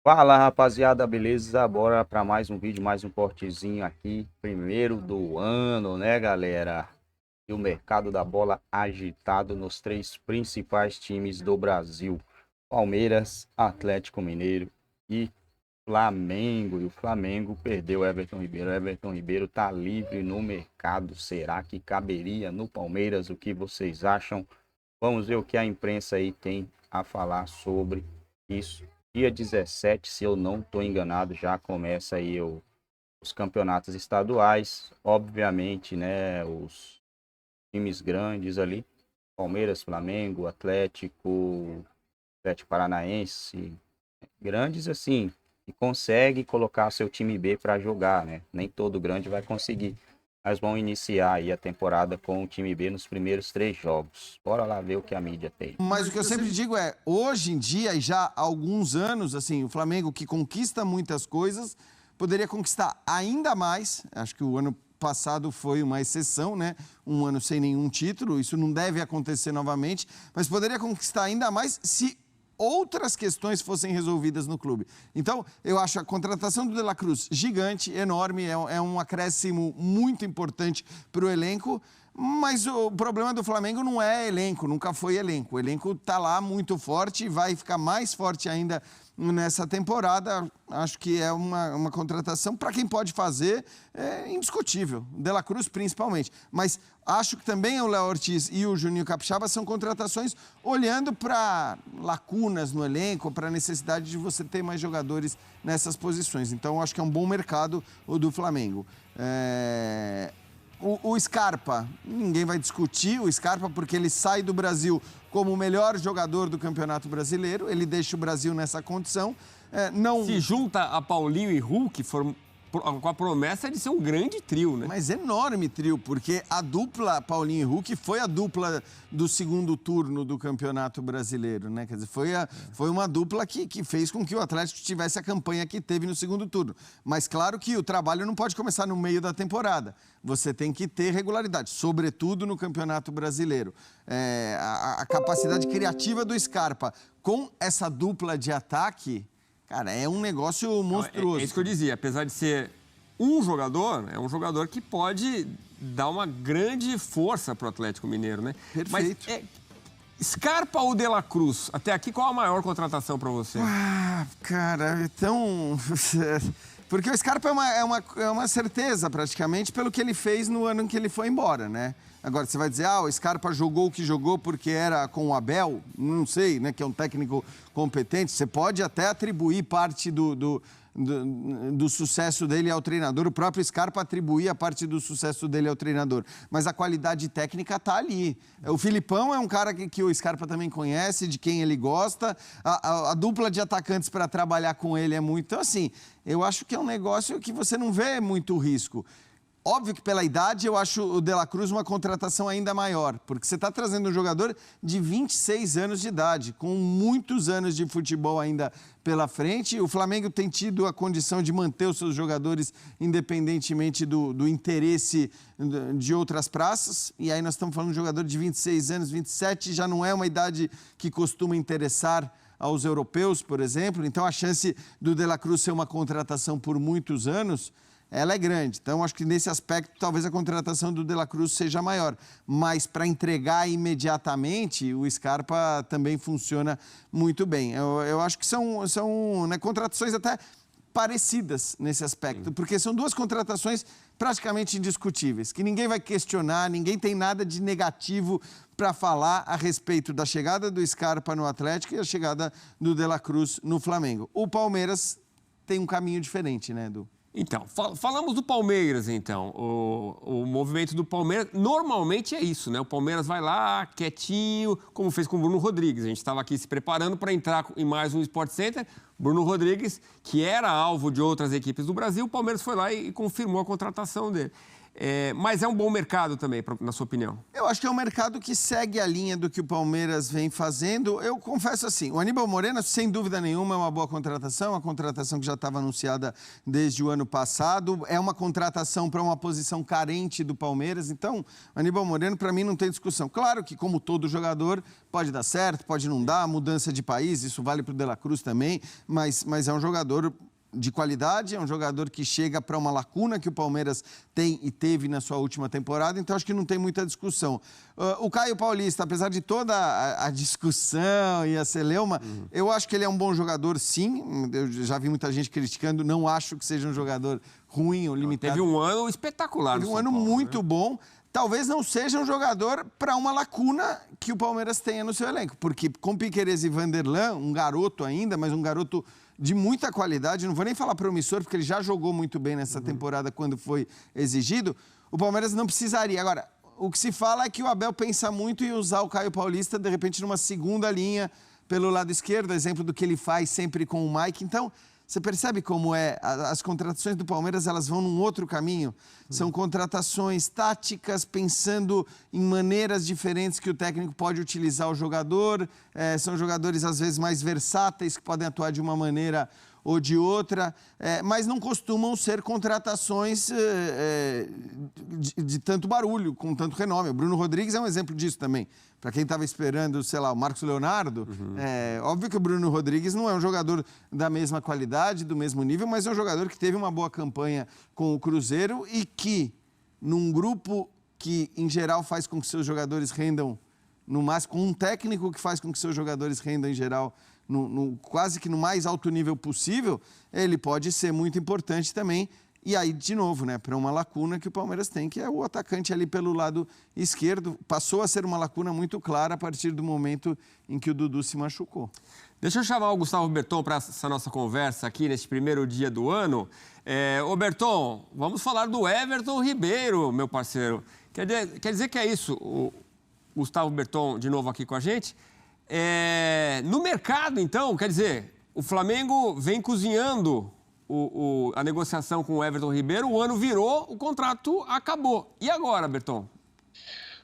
Fala rapaziada, beleza? Bora para mais um vídeo, mais um cortezinho aqui, primeiro do ano, né, galera? E o mercado da bola agitado nos três principais times do Brasil: Palmeiras, Atlético Mineiro e Flamengo. E o Flamengo perdeu Everton Ribeiro. Everton Ribeiro tá livre no mercado. Será que caberia no Palmeiras? O que vocês acham? Vamos ver o que a imprensa aí tem a falar sobre isso. Dia 17, se eu não estou enganado, já começa aí os campeonatos estaduais. Obviamente, né, os times grandes ali, Palmeiras, Flamengo, Atlético Paranaense, grandes assim, e consegue colocar seu time B para jogar, né? Nem todo grande vai conseguir. Mas vão iniciar aí a temporada com o time B nos primeiros 3 jogos. Bora lá ver o que a mídia tem. Mas o que eu sempre digo é, hoje em dia, e já há alguns anos, assim, o Flamengo que conquista muitas coisas, poderia conquistar ainda mais. Acho que o ano passado foi uma exceção, né? Um ano sem nenhum título, isso não deve acontecer novamente, mas poderia conquistar ainda mais se outras questões fossem resolvidas no clube. Então, eu acho a contratação do De La Cruz gigante, enorme, é um acréscimo muito importante para o elenco, mas o problema do Flamengo não é elenco, nunca foi elenco. O elenco está lá muito forte e vai ficar mais forte ainda nessa temporada. Acho que é uma contratação, para quem pode fazer, é indiscutível. De La Cruz, principalmente. Mas acho que também o Léo Ortiz e o Juninho Capixaba são contratações olhando para lacunas no elenco, para a necessidade de você ter mais jogadores nessas posições. Então, acho que é um bom mercado o do Flamengo. O Scarpa, ninguém vai discutir o Scarpa, porque ele sai do Brasil como o melhor jogador do Campeonato Brasileiro, ele deixa o Brasil nessa condição. Não... Se junta a Paulinho e Hulk com a promessa de ser um grande trio, né? Mas enorme trio, porque a dupla Paulinho e Hulk foi a dupla do segundo turno do Campeonato Brasileiro, né? Quer dizer, foi uma dupla que fez com que o Atlético tivesse a campanha que teve no segundo turno. Mas claro que o trabalho não pode começar no meio da temporada. Você tem que ter regularidade, sobretudo no Campeonato Brasileiro. A capacidade criativa do Scarpa com essa dupla de ataque, cara, é um negócio monstruoso. É isso que eu dizia, apesar de ser um jogador, é um jogador que pode dar uma grande força para o Atlético Mineiro, né? Perfeito. Mas Scarpa ou De La Cruz? Até aqui, qual a maior contratação para você? Cara, então... Porque o Scarpa é uma certeza, praticamente, pelo que ele fez no ano em que ele foi embora, né? Agora, você vai dizer, o Scarpa jogou o que jogou porque era com o Abel? Não sei, né? Que é um técnico competente. Você pode até atribuir parte do sucesso dele ao treinador. O próprio Scarpa atribuía parte do sucesso dele ao treinador. Mas a qualidade técnica está ali. O Filipão é um cara que o Scarpa também conhece, de quem ele gosta. A dupla de atacantes para trabalhar com ele é muito... Então, assim, eu acho que é um negócio que você não vê muito risco. Óbvio que pela idade eu acho o De La Cruz uma contratação ainda maior, porque você está trazendo um jogador de 26 anos de idade, com muitos anos de futebol ainda pela frente. O Flamengo tem tido a condição de manter os seus jogadores independentemente do interesse de outras praças, e aí nós estamos falando de um jogador de 26 anos, 27, já não é uma idade que costuma interessar aos europeus, por exemplo. Então a chance do De La Cruz ser uma contratação por muitos anos, ela é grande. Então, acho que nesse aspecto, talvez a contratação do De La Cruz seja maior. Mas para entregar imediatamente, o Scarpa também funciona muito bem. Eu acho que são né, contratações até parecidas nesse aspecto, porque são duas contratações praticamente indiscutíveis, que ninguém vai questionar, ninguém tem nada de negativo para falar a respeito da chegada do Scarpa no Atlético e a chegada do De La Cruz no Flamengo. O Palmeiras tem um caminho diferente, né, Edu? Então, falamos do Palmeiras, então. O movimento do Palmeiras, normalmente é isso, né? O Palmeiras vai lá, quietinho, como fez com o Bruno Rodrigues. A gente estava aqui se preparando para entrar em mais um Sport Center. Bruno Rodrigues, que era alvo de outras equipes do Brasil, o Palmeiras foi lá e confirmou a contratação dele. Mas é um bom mercado também, na sua opinião? Eu acho que é um mercado que segue a linha do que o Palmeiras vem fazendo. Eu confesso assim, o Aníbal Moreno, sem dúvida nenhuma, é uma boa contratação, uma contratação que já estava anunciada desde o ano passado. É uma contratação para uma posição carente do Palmeiras. Então, o Aníbal Moreno, para mim, não tem discussão. Claro que, como todo jogador, pode dar certo, pode não dar, mudança de país, isso vale para o De La Cruz também, mas é um jogador de qualidade, é um jogador que chega para uma lacuna que o Palmeiras tem e teve na sua última temporada, então acho que não tem muita discussão. O Caio Paulista, apesar de toda a discussão e a celeuma, eu acho que ele é um bom jogador, sim. Eu já vi muita gente criticando, não acho que seja um jogador ruim ou limitado. Teve um ano espetacular. Teve um ano muito bom. Talvez não seja um jogador para uma lacuna que o Palmeiras tenha no seu elenco, porque com Piquerez e Vanderlan, um garoto ainda, mas um garoto de muita qualidade, não vou nem falar promissor, porque ele já jogou muito bem nessa temporada quando foi exigido, o Palmeiras não precisaria. Agora, o que se fala é que o Abel pensa muito em usar o Caio Paulista, de repente, numa segunda linha pelo lado esquerdo, exemplo do que ele faz sempre com o Mike. Então, você percebe como as contratações do Palmeiras, elas vão num outro caminho. São contratações táticas, pensando em maneiras diferentes que o técnico pode utilizar o jogador. São jogadores, às vezes, mais versáteis, que podem atuar de uma maneira ou de outra, mas não costumam ser contratações de tanto barulho, com tanto renome. O Bruno Rodrigues é um exemplo disso também. Para quem estava esperando, sei lá, o Marcos Leonardo, óbvio que o Bruno Rodrigues não é um jogador da mesma qualidade, do mesmo nível, mas é um jogador que teve uma boa campanha com o Cruzeiro e que, num grupo que, em geral, faz com que seus jogadores rendam no máximo, com um técnico que faz com que seus jogadores rendam, em geral, quase que no mais alto nível possível, ele pode ser muito importante também. E aí, de novo, né, para uma lacuna que o Palmeiras tem, que é o atacante ali pelo lado esquerdo. Passou a ser uma lacuna muito clara a partir do momento em que o Dudu se machucou. Deixa eu chamar o Gustavo Berton para essa nossa conversa aqui neste primeiro dia do ano. Ô Berton, vamos falar do Everton Ribeiro, meu parceiro. Quer dizer que é isso, o Gustavo Berton de novo aqui com a gente. No mercado, então, quer dizer, o Flamengo vem cozinhando a negociação com o Everton Ribeiro, o ano virou, o contrato acabou. E agora, Berton?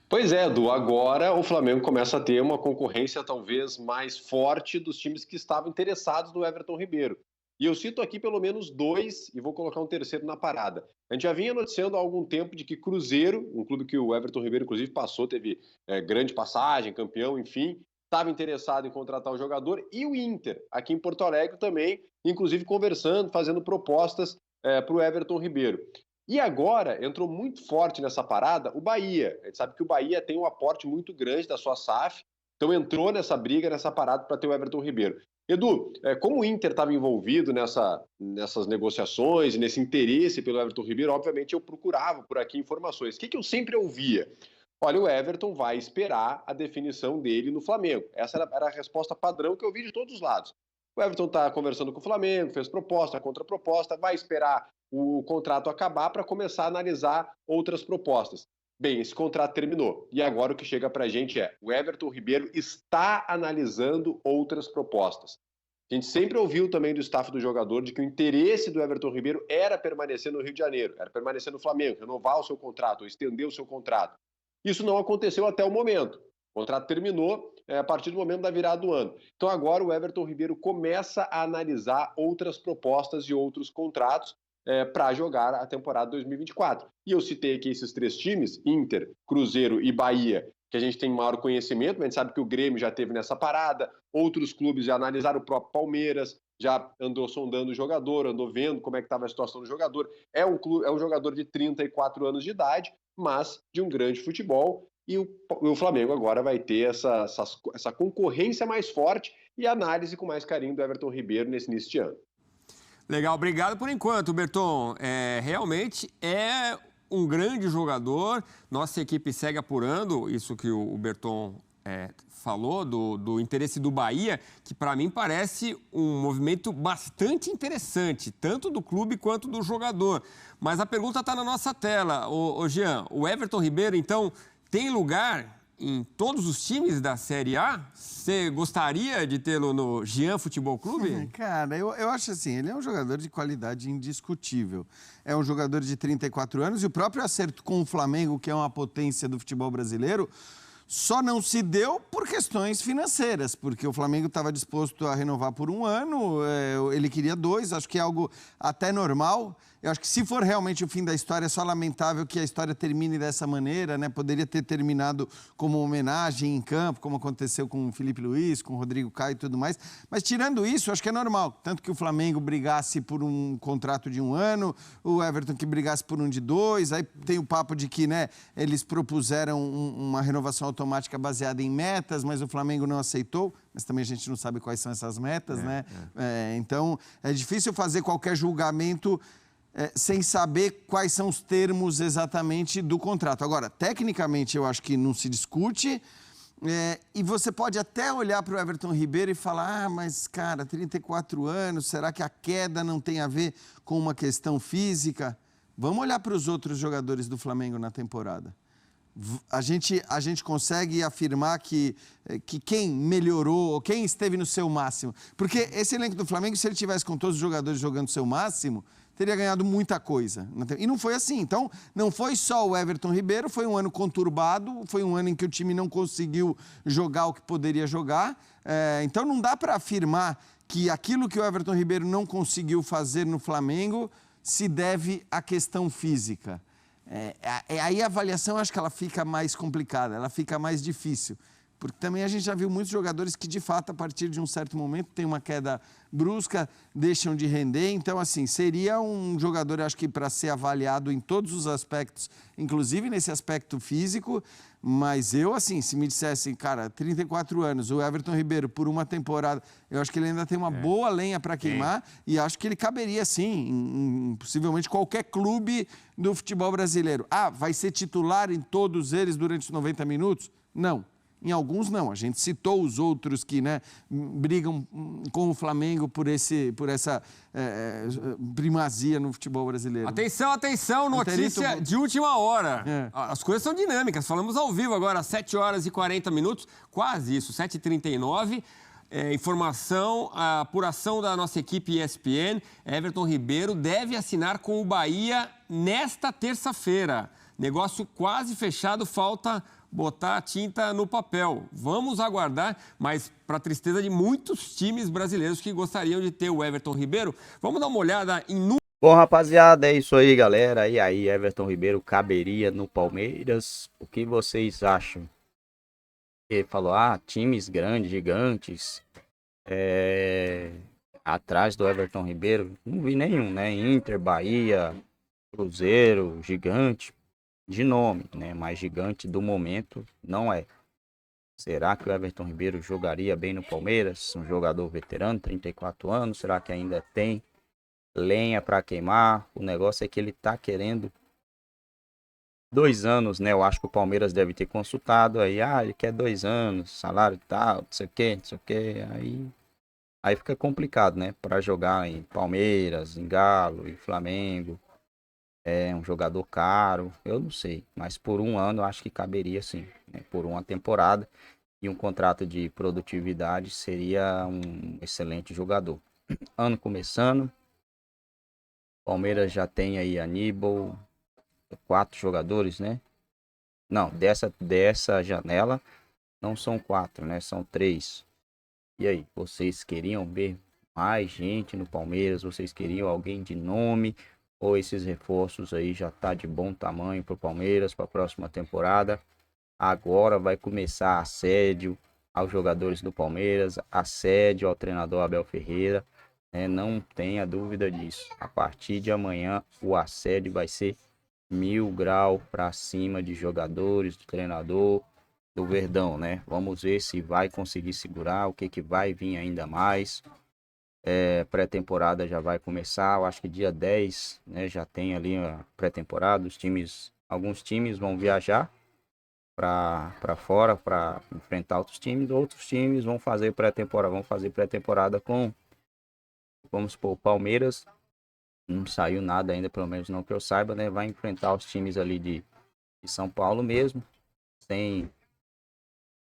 Pois é, Edu, agora o Flamengo começa a ter uma concorrência talvez mais forte dos times que estavam interessados no Everton Ribeiro. E eu cito aqui pelo menos dois e vou colocar um terceiro na parada. A gente já vinha noticiando há algum tempo de que Cruzeiro, um clube que o Everton Ribeiro inclusive passou, teve grande passagem, campeão, enfim, estava interessado em contratar o jogador, e o Inter, aqui em Porto Alegre também, inclusive conversando, fazendo propostas para o Everton Ribeiro. E agora, entrou muito forte nessa parada o Bahia. A gente sabe que o Bahia tem um aporte muito grande da sua SAF, então entrou nessa briga, nessa parada para ter o Everton Ribeiro. Edu, como o Inter estava envolvido nessas negociações, nesse interesse pelo Everton Ribeiro, obviamente eu procurava por aqui informações. O que eu sempre ouvia? Olha, o Everton vai esperar a definição dele no Flamengo. Essa era a resposta padrão que eu vi de todos os lados. O Everton está conversando com o Flamengo, fez proposta, contraproposta, vai esperar o contrato acabar para começar a analisar outras propostas. Bem, esse contrato terminou. E agora o que chega para a gente o Everton Ribeiro está analisando outras propostas. A gente sempre ouviu também do staff do jogador de que o interesse do Everton Ribeiro era permanecer no Rio de Janeiro, era permanecer no Flamengo, renovar o seu contrato, ou estender o seu contrato. Isso não aconteceu até o momento. O contrato terminou a partir do momento da virada do ano. Então agora o Everton Ribeiro começa a analisar outras propostas e outros contratos para jogar a temporada 2024. E eu citei aqui esses três times, Inter, Cruzeiro e Bahia, que a gente tem maior conhecimento, mas a gente sabe que o Grêmio já teve nessa parada, outros clubes já analisaram, o próprio Palmeiras já andou sondando o jogador, andou vendo como é que estava a situação do jogador. É um jogador de 34 anos de idade, mas de um grande futebol, e o Flamengo agora vai ter essa concorrência mais forte e análise com mais carinho do Everton Ribeiro nesse início de ano. Legal, obrigado por enquanto, Berton. Realmente é um grande jogador, nossa equipe segue apurando isso que o Berton falou, do interesse do Bahia, que para mim parece um movimento bastante interessante, tanto do clube quanto do jogador. Mas a pergunta está na nossa tela, ô Jean, o Everton Ribeiro, então, tem lugar em todos os times da Série A? Você gostaria de tê-lo no Jean Futebol Clube? Cara, eu acho assim, ele é um jogador de qualidade indiscutível. É um jogador de 34 anos e o próprio acerto com o Flamengo, que é uma potência do futebol brasileiro, só não se deu por questões financeiras, porque o Flamengo estava disposto a renovar por 1 ano, ele queria 2, acho que é algo até normal. Eu acho que se for realmente o fim da história, é só lamentável que a história termine dessa maneira, né? Poderia ter terminado como homenagem em campo, como aconteceu com o Felipe Luiz, com o Rodrigo Caio e tudo mais. Mas tirando isso, acho que é normal. Tanto que o Flamengo brigasse por um contrato de 1 ano, o Everton que brigasse por um de 2, aí tem o papo de que, né, eles propuseram uma renovação automática baseada em metas, mas o Flamengo não aceitou. Mas também a gente não sabe quais são essas metas, né? Então, é difícil fazer qualquer julgamento sem saber quais são os termos exatamente do contrato. Agora, tecnicamente, eu acho que não se discute. E você pode até olhar para o Everton Ribeiro e falar, mas, cara, 34 anos, será que a queda não tem a ver com uma questão física? Vamos olhar para os outros jogadores do Flamengo na temporada. A gente consegue afirmar que quem melhorou, quem esteve no seu máximo. Porque esse elenco do Flamengo, se ele tivesse com todos os jogadores jogando o seu máximo, teria ganhado muita coisa. E não foi assim. Então, não foi só o Everton Ribeiro, foi um ano conturbado, foi um ano em que o time não conseguiu jogar o que poderia jogar. Então, não dá para afirmar que aquilo que o Everton Ribeiro não conseguiu fazer no Flamengo se deve à questão física. Aí a avaliação, acho que ela fica mais complicada, ela fica mais difícil. Porque também a gente já viu muitos jogadores que, de fato, a partir de um certo momento, tem uma queda brusca, deixam de render. Então, assim, seria um jogador, acho que, para ser avaliado em todos os aspectos, inclusive nesse aspecto físico. Mas eu, assim, se me dissessem, cara, 34 anos, o Everton Ribeiro por uma temporada, eu acho que ele ainda tem uma boa lenha para queimar e acho que ele caberia, sim, em possivelmente qualquer clube do futebol brasileiro. Vai ser titular em todos eles durante os 90 minutos? Não. Em alguns não, a gente citou os outros que, né, brigam com o Flamengo por essa primazia no futebol brasileiro. Atenção, atenção, notícia de última hora. As coisas são dinâmicas, falamos ao vivo agora, às 7 horas e 40 minutos, quase isso, 7h39. Informação, a apuração da nossa equipe ESPN, Everton Ribeiro deve assinar com o Bahia nesta terça-feira. Negócio quase fechado, falta botar a tinta no papel. Vamos aguardar, mas para tristeza de muitos times brasileiros que gostariam de ter o Everton Ribeiro, vamos dar uma olhada em números. Bom, rapaziada, é isso aí, galera. E aí, Everton Ribeiro caberia no Palmeiras? O que vocês acham? Ele falou, times grandes, gigantes, atrás do Everton Ribeiro. Não vi nenhum, né? Inter, Bahia, Cruzeiro, gigante. De nome, né? Mas gigante do momento não é. Será que o Everton Ribeiro jogaria bem no Palmeiras? Um jogador veterano, 34 anos. Será que ainda tem lenha para queimar? O negócio é que ele tá querendo 2 anos, né? Eu acho que o Palmeiras deve ter consultado aí. Ele quer 2 anos, salário tal, não sei o quê, não sei o quê. Aí fica complicado, né? Para jogar em Palmeiras, em Galo, em Flamengo. É um jogador caro, eu não sei, mas por 1 ano eu acho que caberia sim, né? Por uma temporada e um contrato de produtividade seria um excelente jogador. Ano começando, Palmeiras já tem aí Aníbal, 4 jogadores, né? Não, dessa janela não são 4, né? São 3. E aí, vocês queriam ver mais gente no Palmeiras? Vocês queriam alguém de nome? Ou esses reforços aí já tá de bom tamanho para o Palmeiras para a próxima temporada? Agora vai começar assédio aos jogadores do Palmeiras, assédio ao treinador Abel Ferreira, né? Não tenha dúvida disso. A partir de amanhã o assédio vai ser 1000 graus para cima de jogadores, do treinador do Verdão, né? Vamos ver se vai conseguir segurar, o que vai vir ainda mais. Pré-temporada já vai começar, eu acho que dia 10, né, já tem ali a pré-temporada, alguns times vão viajar para fora para enfrentar outros times vão fazer pré-temporada com, vamos supor, o Palmeiras, não saiu nada ainda, pelo menos não que eu saiba, né, vai enfrentar os times ali de São Paulo mesmo, sem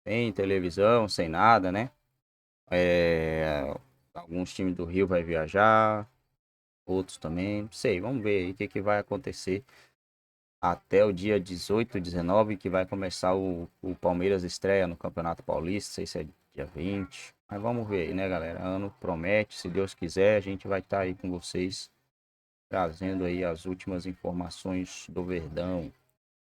sem televisão, sem nada, né? Alguns times do Rio vai viajar, outros também, não sei, vamos ver aí o que vai acontecer até o dia 18, 19, que vai começar o Palmeiras estreia no Campeonato Paulista, não sei se é dia 20, mas vamos ver aí, né, galera? Ano promete, se Deus quiser, a gente vai estar aí com vocês, trazendo aí as últimas informações do Verdão.